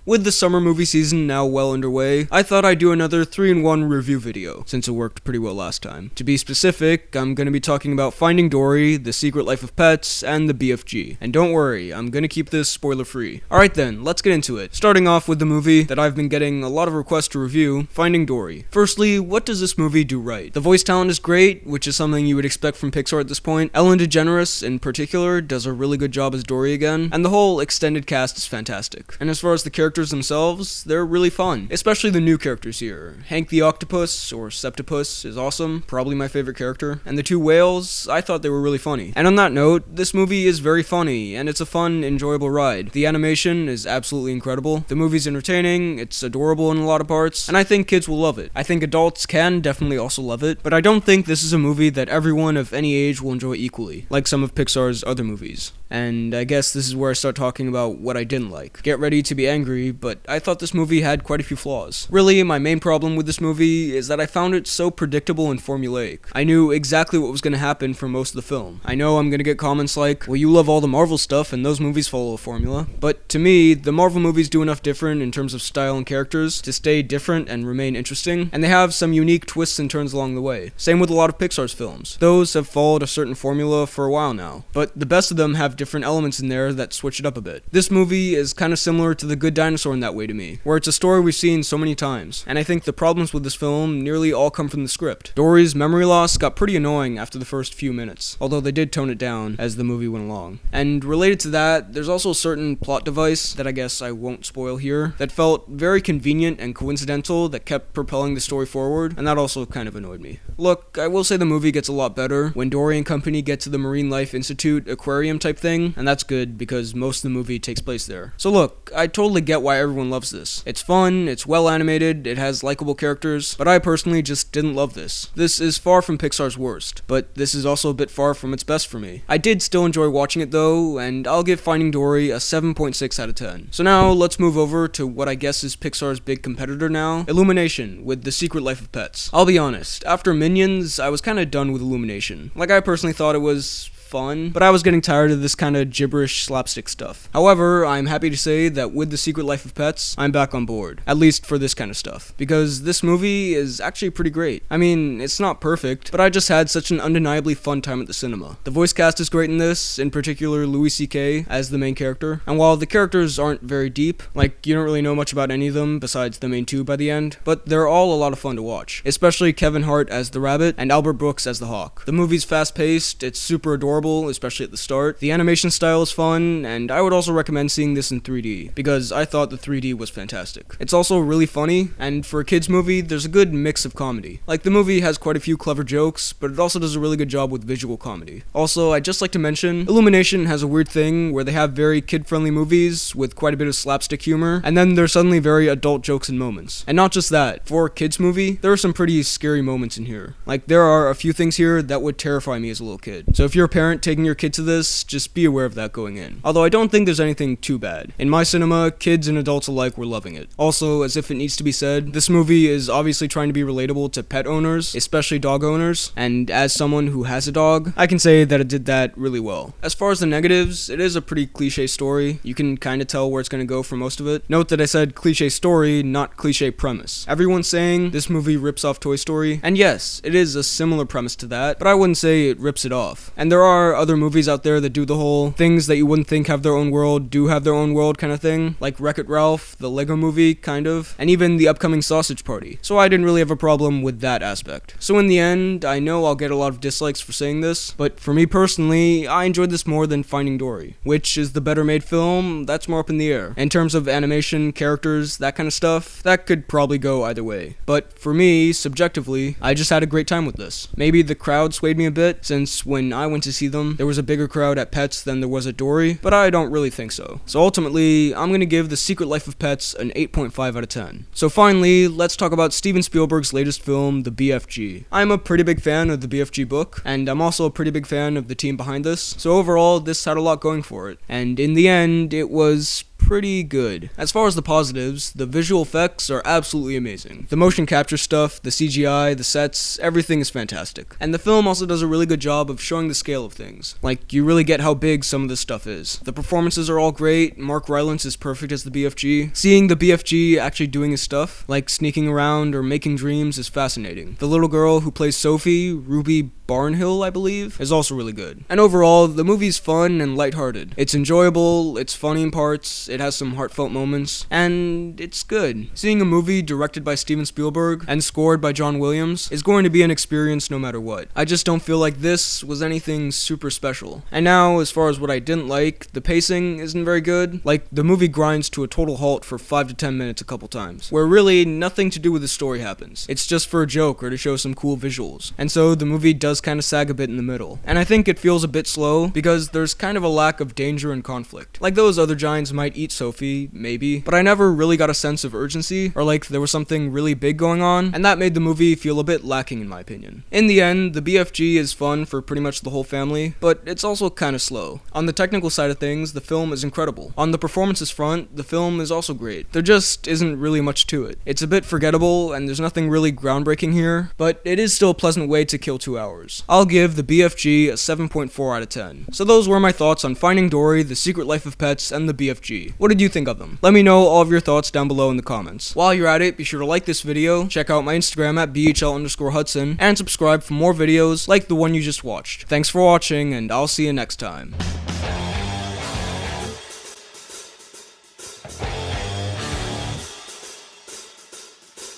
With the summer movie season now well underway, I thought I'd do another 3-in-1 review video, since it worked pretty well last time. To be specific, I'm going to be talking about Finding Dory, The Secret Life of Pets, and the BFG. And don't worry, I'm going to keep this spoiler-free. Alright then, let's get into it. Starting off with the movie that I've been getting a lot of requests to review, Finding Dory. Firstly, what does this movie do right? The voice talent is great, which is something you would expect from Pixar at this point. Ellen DeGeneres, in particular, does a really good job as Dory again, and the whole extended cast is fantastic. And as far as the characters themselves, they're really fun, especially the new characters here. Hank the Octopus, or Septopus, is awesome, probably my favorite character, and the two whales, I thought they were really funny. And on that note, this movie is very funny, and it's a fun, enjoyable ride. The animation is absolutely incredible, the movie's entertaining, it's adorable in a lot of parts, and I think kids will love it. I think adults can definitely also love it, but I don't think this is a movie that everyone of any age will enjoy equally, like some of Pixar's other movies. And I guess this is where I start talking about what I didn't like. Get ready to be angry, but I thought this movie had quite a few flaws. Really, my main problem with this movie is that I found it so predictable and formulaic. I knew exactly what was going to happen for most of the film. I know I'm going to get comments like, well, you love all the Marvel stuff and those movies follow a formula. But to me, the Marvel movies do enough different in terms of style and characters to stay different and remain interesting, and they have some unique twists and turns along the way. Same with a lot of Pixar's films. Those have followed a certain formula for a while now, but the best of them have different elements in there that switch it up a bit. This movie is kind of similar to The Good Dinosaur in that way to me, where it's a story we've seen so many times, and I think the problems with this film nearly all come from the script. Dory's memory loss got pretty annoying after the first few minutes, although they did tone it down as the movie went along. And related to that, there's also a certain plot device that I guess I won't spoil here, that felt very convenient and coincidental that kept propelling the story forward, and that also kind of annoyed me. Look, I will say the movie gets a lot better when Dory and company get to the Marine Life Institute aquarium type thing, and that's good because most of the movie takes place there. So look, I totally get why everyone loves this. It's fun, it's well animated, it has likable characters, but I personally just didn't love this. This is far from Pixar's worst, but this is also a bit far from its best for me. I did still enjoy watching it though, and I'll give Finding Dory a 7.6 out of 10. So now let's move over to what I guess is Pixar's big competitor now, Illumination with The Secret Life of Pets. I'll be honest, after Minions, I was kinda done with Illumination. Like, I personally thought it was fun, but I was getting tired of this kind of gibberish slapstick stuff. However, I'm happy to say that with The Secret Life of Pets, I'm back on board, at least for this kind of stuff, because this movie is actually pretty great. I mean, it's not perfect, but I just had such an undeniably fun time at the cinema. The voice cast is great in this, in particular Louis C.K. as the main character, and while the characters aren't very deep, like you don't really know much about any of them besides the main two by the end, but they're all a lot of fun to watch, especially Kevin Hart as the rabbit and Albert Brooks as the hawk. The movie's fast-paced, it's super adorable, especially at the start. The animation style is fun, and I would also recommend seeing this in 3D, because I thought the 3D was fantastic. It's also really funny, and for a kids movie, there's a good mix of comedy. Like, the movie has quite a few clever jokes, but it also does a really good job with visual comedy. Also, I'd just like to mention, Illumination has a weird thing where they have very kid-friendly movies with quite a bit of slapstick humor, and then there's suddenly very adult jokes and moments. And not just that, for a kids movie, there are some pretty scary moments in here. Like, there are a few things here that would terrify me as a little kid. So if you're a parent taking your kid to this, just be aware of that going in. Although I don't think there's anything too bad. In my cinema, kids and adults alike were loving it. Also, as if it needs to be said, this movie is obviously trying to be relatable to pet owners, especially dog owners, and as someone who has a dog, I can say that it did that really well. As far as the negatives, it is a pretty cliche story. You can kind of tell where it's going to go for most of it. Note that I said cliche story, not cliche premise. Everyone's saying this movie rips off Toy Story, and yes, it is a similar premise to that, but I wouldn't say it rips it off. And there are other movies out there that do the whole things that you wouldn't think have their own world do have their own world kind of thing, like Wreck-It Ralph, the Lego movie, kind of, and even the upcoming Sausage Party. So I didn't really have a problem with that aspect. So in the end, I know I'll get a lot of dislikes for saying this, but for me personally, I enjoyed this more than Finding Dory. Which is the better made film? That's more up in the air. In terms of animation, characters, that kind of stuff, that could probably go either way. But for me, subjectively, I just had a great time with this. Maybe the crowd swayed me a bit, since when I went to see them, there was a bigger crowd at Pets than there was at Dory, but I don't really think so. So ultimately, I'm gonna give The Secret Life of Pets an 8.5 out of 10. So finally, let's talk about Steven Spielberg's latest film, The BFG. I'm a pretty big fan of the BFG book, and I'm also a pretty big fan of the team behind this, so overall, this had a lot going for it. And in the end, it was pretty good. As far as the positives, the visual effects are absolutely amazing. The motion capture stuff, the CGI, the sets, everything is fantastic. And the film also does a really good job of showing the scale of things. Like, you really get how big some of this stuff is. The performances are all great, Mark Rylance is perfect as the BFG. Seeing the BFG actually doing his stuff, like sneaking around or making dreams, is fascinating. The little girl who plays Sophie, Ruby Barnhill, I believe, is also really good. And overall, the movie's fun and lighthearted. It's enjoyable, it's funny in parts, it has some heartfelt moments, and it's good. Seeing a movie directed by Steven Spielberg and scored by John Williams is going to be an experience no matter what. I just don't feel like this was anything super special. And now, as far as what I didn't like, the pacing isn't very good. Like, the movie grinds to a total halt for 5 to 10 minutes a couple times, where really nothing to do with the story happens. It's just for a joke or to show some cool visuals. And so the movie does kind of sag a bit in the middle. And I think it feels a bit slow because there's kind of a lack of danger and conflict. Like, those other giants might eat Sophie, maybe, but I never really got a sense of urgency or like there was something really big going on, and that made the movie feel a bit lacking in my opinion. In the end, the BFG is fun for pretty much the whole family, but it's also kind of slow. On the technical side of things, the film is incredible. On the performances front, the film is also great. There just isn't really much to it. It's a bit forgettable and there's nothing really groundbreaking here, but it is still a pleasant way to kill 2 hours. I'll give the BFG a 7.4 out of 10. So those were my thoughts on Finding Dory, The Secret Life of Pets, and the BFG. What did you think of them? Let me know all of your thoughts down below in the comments. While you're at it, be sure to like this video, check out my Instagram at BHL_Hudson, and subscribe for more videos like the one you just watched. Thanks for watching, and I'll see you next time.